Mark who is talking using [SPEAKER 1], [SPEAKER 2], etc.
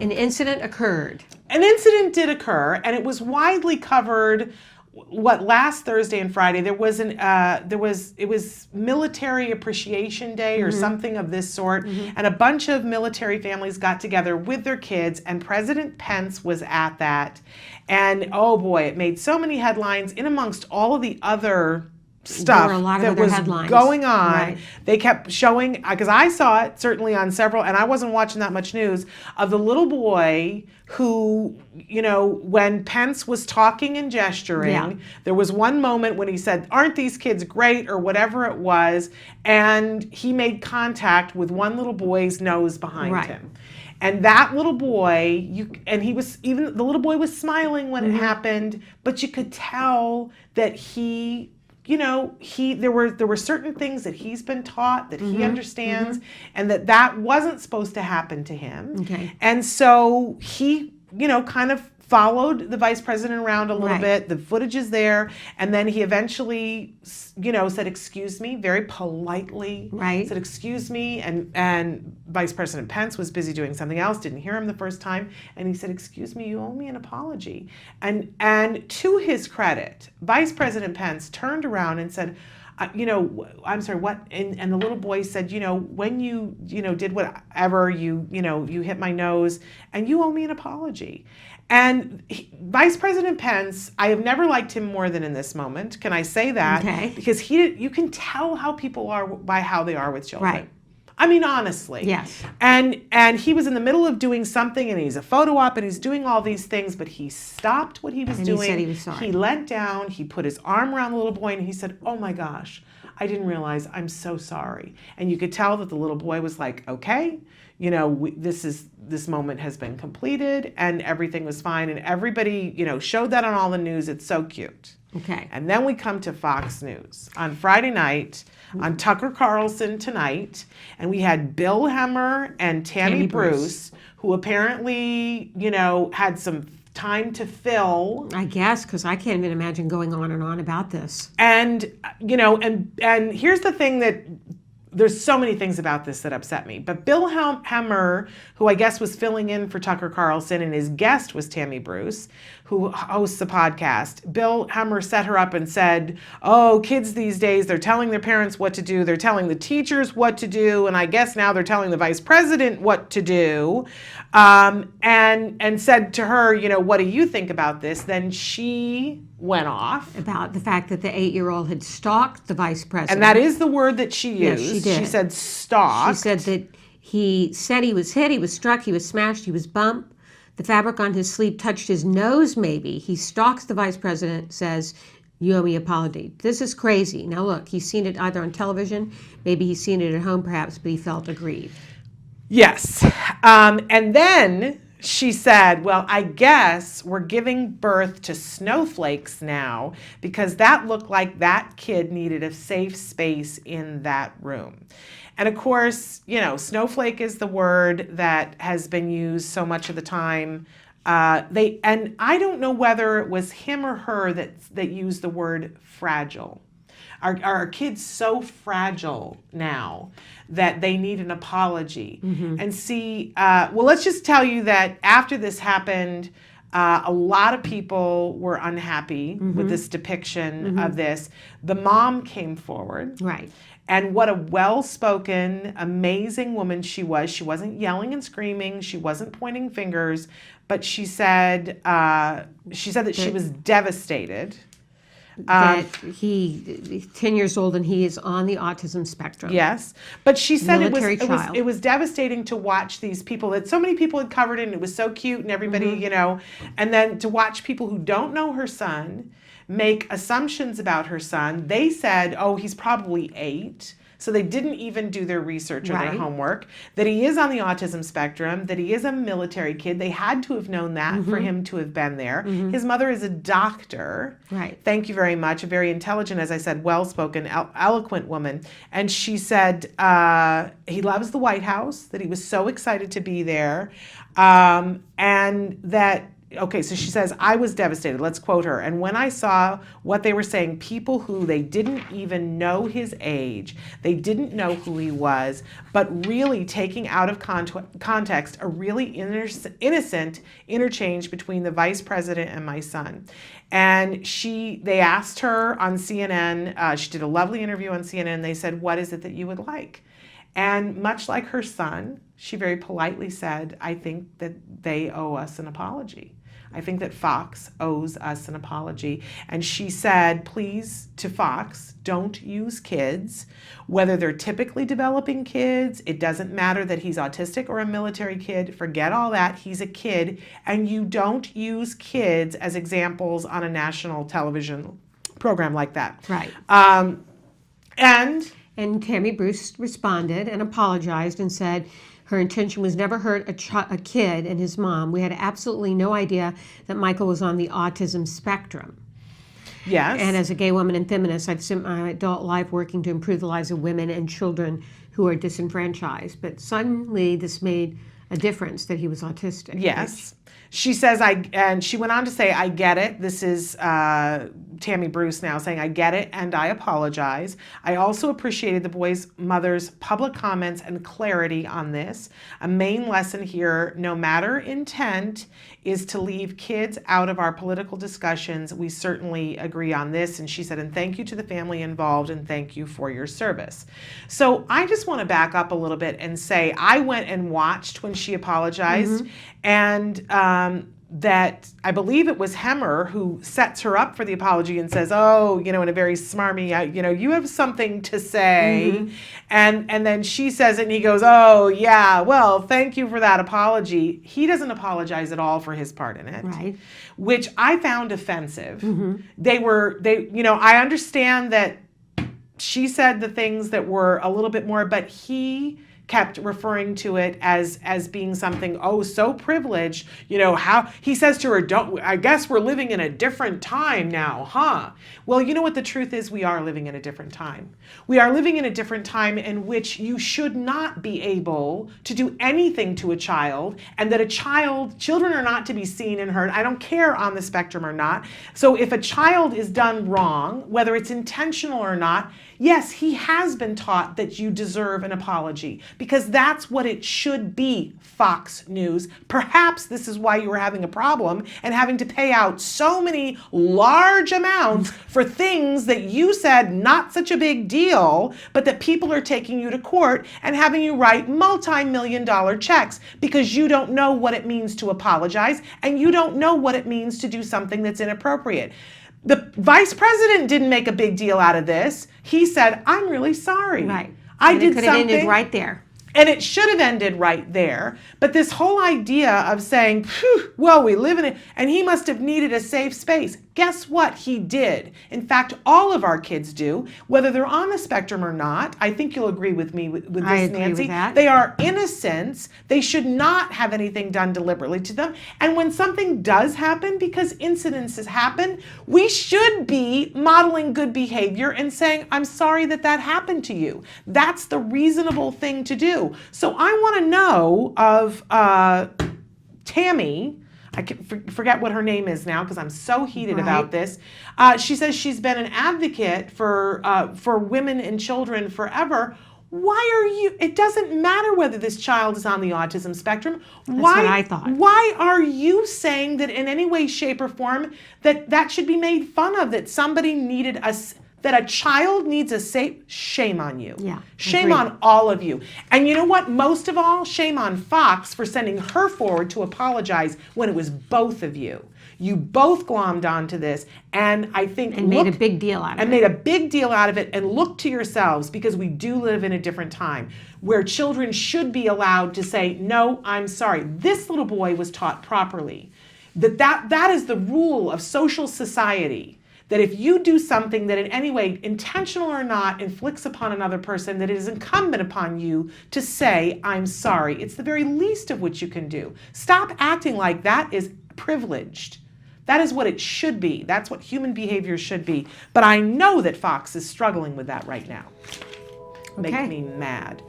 [SPEAKER 1] An incident occurred.
[SPEAKER 2] An incident did occur, and it was widely covered. Last Thursday and Friday it was Military Appreciation Day or something of this sort, and a bunch of military families got together with their kids, and President Pence was at that, and oh boy, it made so many headlines in amongst all of the other stuff that was going on. Right. They kept showing, because I saw it certainly on several, and I wasn't watching that much news, of the little boy who, when Pence was talking and gesturing, there was one moment when he said, "Aren't these kids great?" or whatever it was, and he made contact with one little boy's nose behind him. And that little boy, the little boy was smiling when it happened, but you could tell that there were certain things that he's been taught, that he understands, and that wasn't supposed to happen to him. Okay. And so he, kind of followed the vice president around a little bit. The footage is there. And then he eventually, said, "Excuse me," very politely. Right. Said, "Excuse me." And Vice President Pence was busy doing something else, didn't hear him the first time. And he said, "Excuse me, you owe me an apology." And to his credit, Vice President Pence turned around and said, "I'm sorry, what?" And the little boy said, "When you, did whatever, you hit my nose, and you owe me an apology." And Vice President Pence, I have never liked him more than in this moment. Can I say that? Okay. Because you can tell how people are by how they are with children. Right. I mean, honestly. Yes. And he was in the middle of doing something, and he's a photo op, and he's doing all these things, but he stopped what he was doing. He said he was sorry. He leant down, he put his arm around the little boy, and he said, "Oh my gosh, I didn't realize, I'm so sorry." And you could tell that the little boy was like, "Okay, this moment has been completed," and everything was fine, and everybody, showed that on all the news. It's so cute. Okay. And then we come to Fox News on Friday night, on Tucker Carlson tonight, and we had Bill Hemmer and Tammy Bruce, who apparently, had some time to fill.
[SPEAKER 1] I guess, because I can't even imagine going on and on about this.
[SPEAKER 2] And, and here's the thing that, there's so many things about this that upset me. But Bill Hemmer, who I guess was filling in for Tucker Carlson, and his guest was Tammy Bruce, who hosts a podcast. Bill Hemmer set her up and said, "Oh, kids these days, they're telling their parents what to do. They're telling the teachers what to do. And I guess now they're telling the vice president what to do." And said to her, "What do you think about this?" Then she went off
[SPEAKER 1] about the fact that the 8-year-old had stalked the vice president.
[SPEAKER 2] And that is the word that she used.
[SPEAKER 1] Yes, she did.
[SPEAKER 2] She said stalked.
[SPEAKER 1] She said that he said he was hit, he was struck, he was smashed, he was bumped. The fabric on his sleeve touched his nose, maybe. He stalks the vice president, says, "You owe me an apology." This is crazy. Now look, he's seen it either on television, maybe he's seen it at home perhaps, but he felt aggrieved.
[SPEAKER 2] Yes. And then she said, "Well, I guess we're giving birth to snowflakes now, because that looked like that kid needed a safe space in that room." And of course, snowflake is the word that has been used so much of the time. And I don't know whether it was him or her that used the word fragile. Are kids so fragile now that they need an apology? And see, well, let's just tell you that after this happened, a lot of people were unhappy with this depiction of this. The mom came forward. Right. And what a well-spoken, amazing woman she was. She wasn't yelling and screaming. She wasn't pointing fingers. But she said that she was devastated.
[SPEAKER 1] That he's 10 years old and he is on the autism spectrum.
[SPEAKER 2] Yes. But she said it was devastating to watch these people, that so many people had covered it, and it was so cute, and everybody, and then to watch people who don't know her son make assumptions about her son. They said, "Oh, he's probably 8." So they didn't even do their research or their homework, that he is on the autism spectrum, that he is a military kid. They had to have known that for him to have been there. His mother is a doctor. Right. Thank you very much. A very intelligent, as I said, well-spoken, eloquent woman. And she said he loves the White House, that he was so excited to be there, and that okay, so she says, I was devastated. Let's quote her. And when I saw what they were saying, people who they didn't even know his age, they didn't know who he was, but really taking out of context a really innocent interchange between the vice president and my son. And they asked her on CNN, she did a lovely interview on CNN, they said, what is it that you would like? And much like her son, she very politely said, I think that they owe us an apology. I think that Fox owes us an apology. And she said, please, to Fox, don't use kids, whether they're typically developing kids. It doesn't matter that he's autistic or a military kid. Forget all that. He's a kid. And you don't use kids as examples on a national television program like that.
[SPEAKER 1] Right.
[SPEAKER 2] And
[SPEAKER 1] Tammy Bruce responded and apologized and said her intention was never hurt a kid and his mom. We had absolutely no idea that Michael was on the autism spectrum.
[SPEAKER 2] Yes.
[SPEAKER 1] And as a gay woman and feminist, I've spent my adult life working to improve the lives of women and children who are disenfranchised. But suddenly this made a difference that he was autistic.
[SPEAKER 2] Yes. She says, and she went on to say, I get it. This is Tammy Bruce now saying, I get it and I apologize. I also appreciated the boy's mother's public comments and clarity on this. A main lesson here, no matter intent, is to leave kids out of our political discussions. We certainly agree on this. And she said, and thank you to the family involved and thank you for your service. So I just want to back up a little bit and say, I went and watched when she apologized, and that I believe it was Hemmer who sets her up for the apology and says, oh, in a very smarmy, you have something to say. And then she says it and he goes, oh, yeah, well, thank you for that apology. He doesn't apologize at all for his part in it,
[SPEAKER 1] right?
[SPEAKER 2] Which I found offensive. I understand that she said the things that were a little bit more, but he kept referring to it as being something, oh, so privileged. How he says to her, I guess we're living in a different time now, huh? Well, you know what the truth is? We are living in a different time. We are living in a different time in which you should not be able to do anything to a child, and that children are not to be seen and heard. I don't care on the spectrum or not. So if a child is done wrong, whether it's intentional or not, yes, he has been taught that you deserve an apology, because that's what it should be, Fox News. Perhaps this is why you were having a problem and having to pay out so many large amounts for things that you said not such a big deal, but that people are taking you to court and having you write multi-million-dollar checks because you don't know what it means to apologize and you don't know what it means to do something that's inappropriate. The vice president didn't make a big deal out of this. He said, I'm really sorry.
[SPEAKER 1] Right.
[SPEAKER 2] I
[SPEAKER 1] and
[SPEAKER 2] did
[SPEAKER 1] it could
[SPEAKER 2] something.
[SPEAKER 1] have ended right there.
[SPEAKER 2] And it should have ended right there. But this whole idea of saying, well, we live in it, and he must have needed a safe space. Guess what? He did. In fact, all of our kids do, whether they're on the spectrum or not. I think you'll agree with me with this,
[SPEAKER 1] I agree
[SPEAKER 2] Nancy.
[SPEAKER 1] with that.
[SPEAKER 2] They are innocents. They should not have anything done deliberately to them. And when something does happen, because incidences happen, we should be modeling good behavior and saying, I'm sorry that happened to you. That's the reasonable thing to do. So I want to know of Tammy. I can forget what her name is now because I'm so heated about this. She says she's been an advocate for women and children forever. Why are you? It doesn't matter whether this child is on the autism spectrum.
[SPEAKER 1] That's what I thought.
[SPEAKER 2] Why are you saying that in any way, shape, or form that should be made fun of? That somebody needed that a child needs a safe, shame on you.
[SPEAKER 1] Yeah.
[SPEAKER 2] Shame on all of you. And you know what? Most of all, shame on Fox for sending her forward to apologize when it was both of you. You both glommed onto this, and I think
[SPEAKER 1] made a big deal out of it.
[SPEAKER 2] And made a big deal out of it, and look to yourselves, because we do live in a different time where children should be allowed to say, no, I'm sorry. This little boy was taught properly. That is the rule of social society. That if you do something that in any way, intentional or not, inflicts upon another person, that it is incumbent upon you to say, I'm sorry. It's the very least of which you can do. Stop acting like that is privileged. That is what it should be. That's what human behavior should be. But I know that Fox is struggling with that right now.
[SPEAKER 1] Okay.
[SPEAKER 2] Makes me mad.